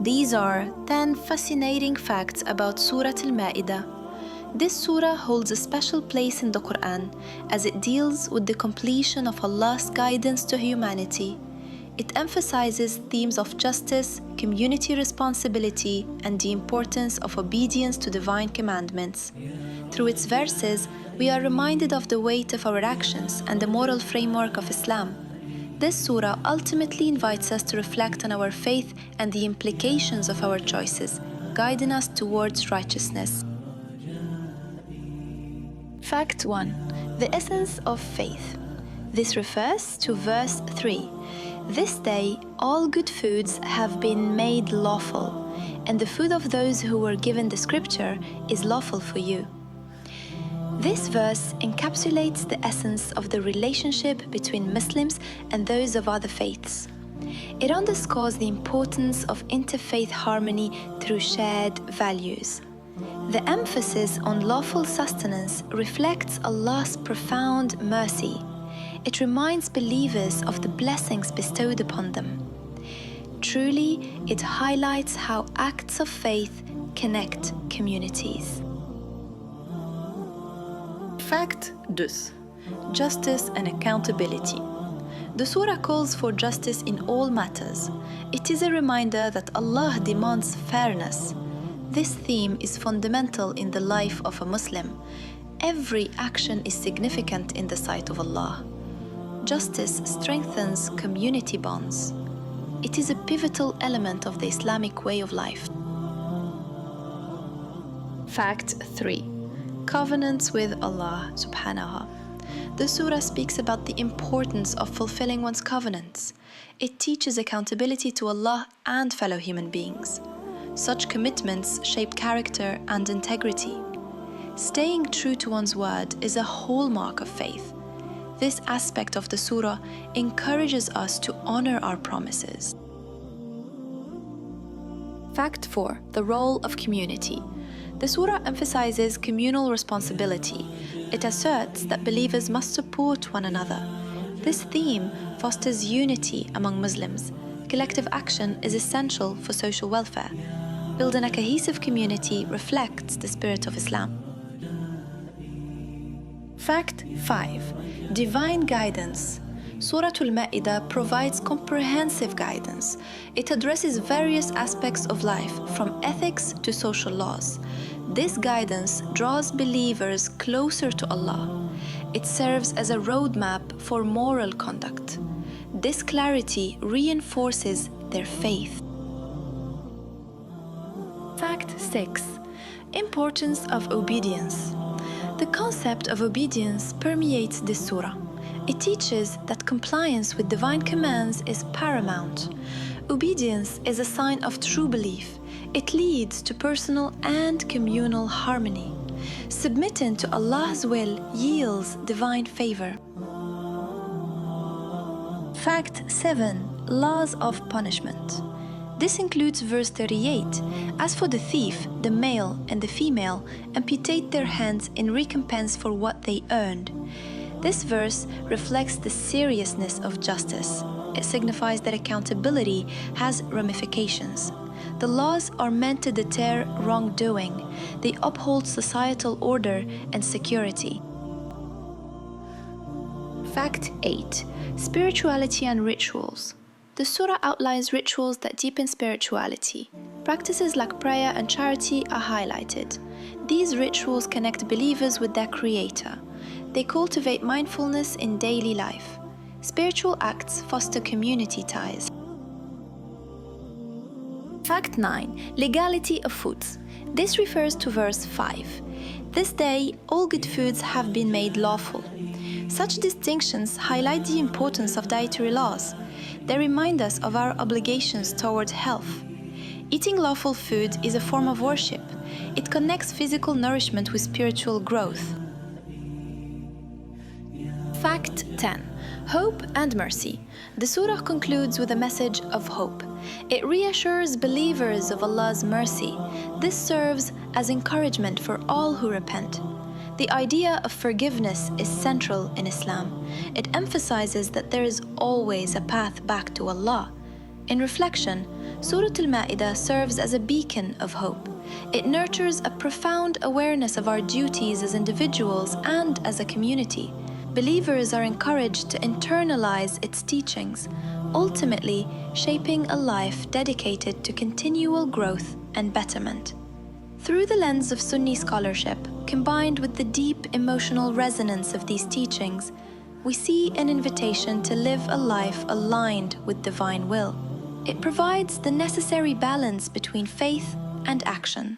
These are 10 fascinating facts about Surah Al Maidah. This surah holds a special place in the Quran as it deals with the completion of Allah's guidance to humanity. It emphasizes themes of justice, community responsibility, and the importance of obedience to divine commandments. Through its verses, we are reminded of the weight of our actions and the moral framework of Islam. This surah ultimately invites us to reflect on our faith and the implications of our choices, guiding us towards righteousness. Fact 1. The essence of faith. This refers to verse 3. This day, all good foods have been made lawful, and the food of those who were given the scripture is lawful for you. This verse encapsulates the essence of the relationship between Muslims and those of other faiths. It underscores the importance of interfaith harmony through shared values. The emphasis on lawful sustenance reflects Allah's profound mercy. It reminds believers of the blessings bestowed upon them. Truly, it highlights how acts of faith connect communities. Fact 2. Justice and accountability. The surah calls for justice in all matters. It is a reminder that Allah demands fairness. This theme is fundamental in the life of a Muslim. Every action is significant in the sight of Allah. Justice strengthens community bonds. It is a pivotal element of the Islamic way of life. Fact 3. Covenants with Allah subhanahu. The surah speaks about the importance of fulfilling one's covenants. It teaches accountability to Allah and fellow human beings. Such commitments shape character and integrity. Staying true to one's word is a hallmark of faith. This aspect of the surah encourages us to honor our promises. Fact 4. The role of community. The surah emphasizes communal responsibility. It asserts that believers must support one another. This theme fosters unity among Muslims. Collective action is essential for social welfare. Building a cohesive community reflects the spirit of Islam. Fact 5. Divine guidance. Surah Al Maidah provides comprehensive guidance. It addresses various aspects of life, from ethics to social laws. This guidance draws believers closer to Allah. It serves as a roadmap for moral conduct. This clarity reinforces their faith. Fact 6. Importance of obedience. The concept of obedience permeates this surah. It teaches that compliance with divine commands is paramount. Obedience is a sign of true belief. It leads to personal and communal harmony. Submitting to Allah's will yields divine favor. Fact 7. Laws of punishment. This includes verse 38. As for the thief, the male and the female amputate their hands in recompense for what they earned. This verse reflects the seriousness of justice. It signifies that accountability has ramifications. The laws are meant to deter wrongdoing. They uphold societal order and security. Fact 8. Spirituality and rituals. The surah outlines rituals that deepen spirituality. Practices like prayer and charity are highlighted. These rituals connect believers with their Creator. They cultivate mindfulness in daily life. Spiritual acts foster community ties. Fact 9. Legality of foods. This refers to verse 5. This day, all good foods have been made lawful. Such distinctions highlight the importance of dietary laws. They remind us of our obligations toward health. Eating lawful food is a form of worship. It connects physical nourishment with spiritual growth. Fact 10. Hope and mercy. The surah concludes with a message of hope. It reassures believers of Allah's mercy. This serves as encouragement for all who repent. The idea of forgiveness is central in Islam. It emphasizes that there is always a path back to Allah. In reflection, Surah Al Maidah serves as a beacon of hope. It nurtures a profound awareness of our duties as individuals and as a community. Believers are encouraged to internalize its teachings, ultimately shaping a life dedicated to continual growth and betterment. Through the lens of Sunni scholarship, combined with the deep emotional resonance of these teachings, we see an invitation to live a life aligned with divine will. It provides the necessary balance between faith and action.